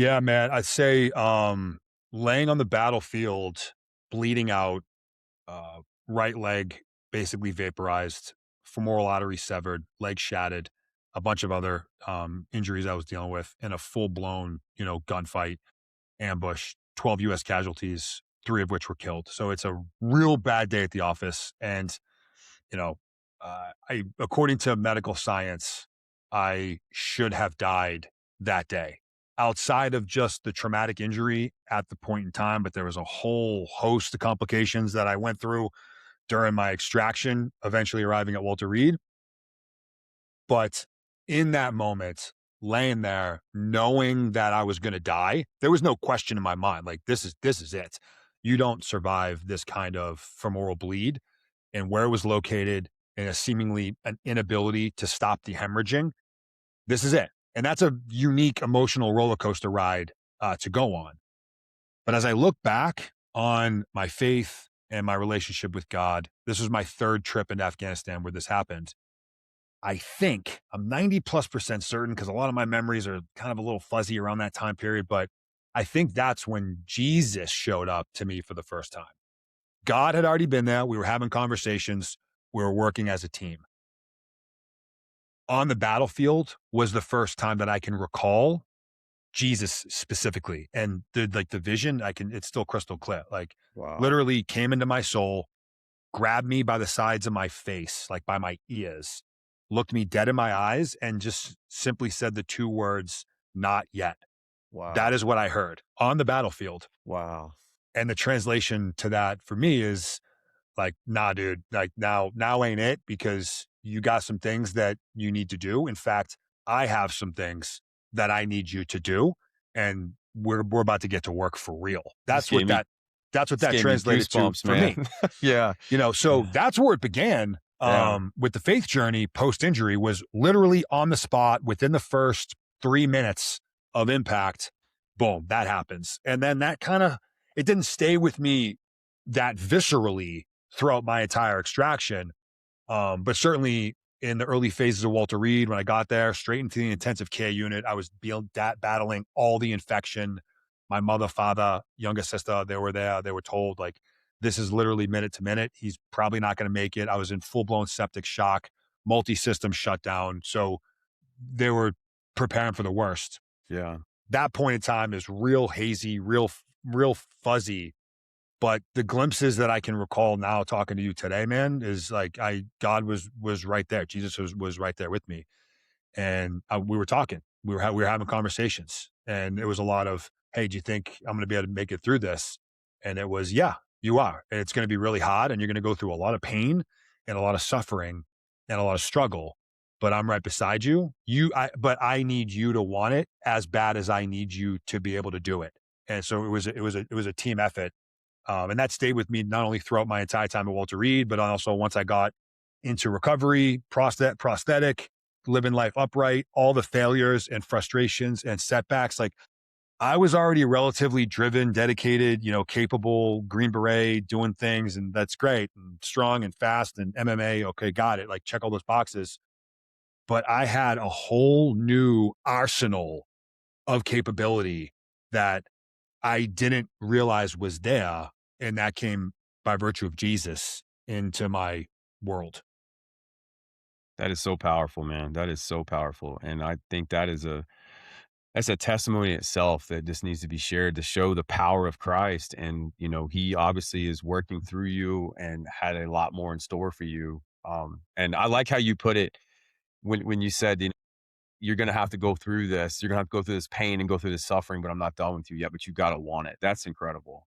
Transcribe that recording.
Yeah, man. I'd say laying on the battlefield, bleeding out, right leg basically vaporized, femoral artery severed, leg shattered, a bunch of other injuries I was dealing with in a full blown, gunfight, ambush, 12 US casualties, three of which were killed. So it's a real bad day at the office. And, you know, according to medical science, I should have died that day outside of just the traumatic injury at the point in time. But there was a whole host of complications that I went through during my extraction, eventually arriving at Walter Reed. But in that moment, laying there, knowing that I was going to die, there was no question in my mind. Like, this is it. You don't survive this kind of femoral bleed, and where it was located, and a seemingly an inability to stop the hemorrhaging. This is it. And that's a unique emotional roller coaster ride to go on. But as I look back on my faith and my relationship with God, this was my third trip into Afghanistan where this happened. I think I'm 90+% certain, because a lot of my memories are kind of a little fuzzy around that time period, but I think that's when Jesus showed up to me for the first time. God had already been there. We were having conversations. We were working as a team. On the battlefield was the first time that I can recall Jesus specifically. And the vision, it's still crystal clear. Like, Wow. literally came into my soul, grabbed me by the sides of my face, like by my ears, looked me dead in my eyes, and just simply said the two words, "Not yet." That Wow. is what I heard on the battlefield. Wow. And the translation to that for me is like, nah, dude, like now ain't it, because you got some things that you need to do. In fact, I have some things that I need you to do. And we're about to get to work for real. This That's what gave me this that gave me translated to goosebumps, for man. me. Yeah. So that's where it began. Yeah. With the faith journey post injury was literally on the spot within the first 3 minutes of impact. Boom, that happens. And then that it didn't stay with me that viscerally throughout my entire extraction. But certainly in the early phases of Walter Reed, when I got there, straight into the intensive care unit, I was battling all the infection. My mother, father, younger sister, they were there. They were told, like, this is literally minute to minute. He's probably not going to make it. I was in full blown septic shock, multi system shutdown. So they were preparing for the worst. Yeah. That point in time is real hazy, real fuzzy, but the glimpses that I can recall now talking to you today, man, is like God was right there. Jesus was right there with me, and we were talking. We were having conversations, and it was a lot of, "Hey, do you think I'm going to be able to make it through this?" And it was, "Yeah, you are. And it's going to be really hard, and you're going to go through a lot of pain and a lot of suffering and a lot of struggle. But I'm right beside you. But I need you to want it as bad as I need you to be able to do it." And so it was a team effort, and that stayed with me not only throughout my entire time at Walter Reed, but also once I got into recovery, prosthetic, living life upright, all the failures and frustrations and setbacks. Like, I was already relatively driven, dedicated, capable, Green Beret, doing things, and that's great, and strong and fast and MMA. Okay, got it. Like, check all those boxes. But I had a whole new arsenal of capability that I didn't realize was there, and that came by virtue of Jesus into my world. That is so powerful, man. That is so powerful. And I think that's a testimony itself that just needs to be shared to show the power of Christ. And, he obviously is working through you and had a lot more in store for you. And I like how you put it when you said, you're going to have to go through this. You're going to have to go through this pain and go through this suffering, but I'm not done with you yet, but you got to want it. That's incredible.